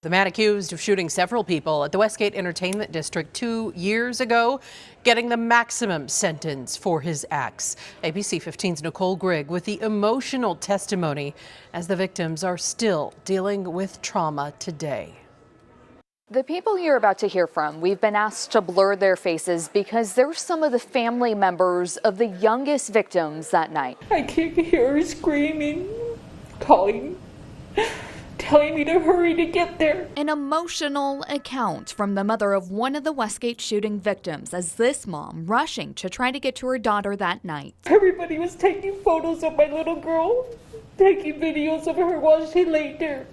The man accused of shooting several people at the Westgate Entertainment District 2 years ago, getting the maximum sentence for his acts. ABC 15's Nicole Grigg with the emotional testimony as the victims are still dealing with trauma today. The people you're about to hear from, we've been asked to blur their faces because they're some of the family members of the youngest victims that night. I can hear her screaming, calling, telling me to hurry to get there. An emotional account from the mother of one of the Westgate shooting victims as this mom rushing to try to get to her daughter that night. Everybody was taking photos of my little girl, taking videos of her while she laid there.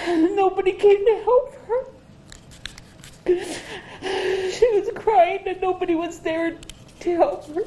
Nobody came to help her. She was crying and nobody was there to help her.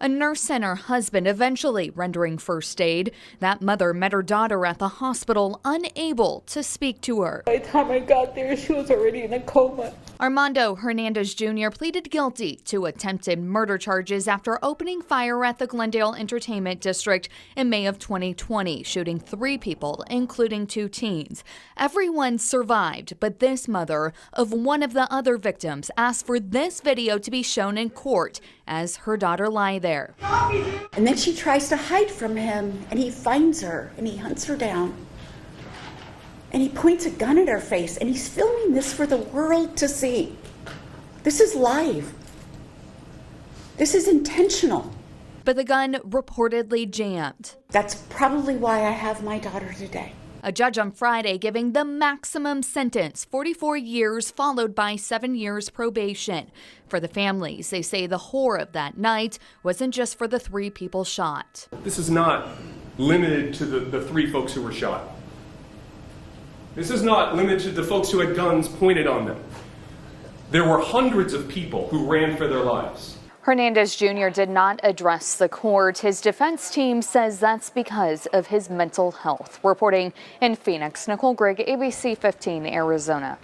A nurse and her husband eventually rendering first aid. That mother met her daughter at the hospital, unable to speak to her. By the time I got there, she was already in a coma. Armando Hernandez Jr. pleaded guilty to attempted murder charges after opening fire at the Glendale Entertainment District in May of 2020, shooting 3 people, including 2 teens. Everyone survived, but this mother of one of the other victims asked for this video to be shown in court as her daughter lay there. And then she tries to hide from him, and he finds her, and he hunts her down. And he points a gun at her face, and he's filming this for the world to see. This is live. This is intentional. But the gun reportedly jammed. That's probably why I have my daughter today. A judge on Friday giving the maximum sentence, 44 years, followed by 7 years probation. For the families, they say the horror of that night wasn't just for the 3 people shot. This is not limited to the 3 folks who were shot. This is not limited to the folks who had guns pointed on them. There were hundreds of people who ran for their lives. Hernandez Jr. did not address the court. His defense team says that's because of his mental health. Reporting in Phoenix, Nicole Grigg, ABC 15, Arizona.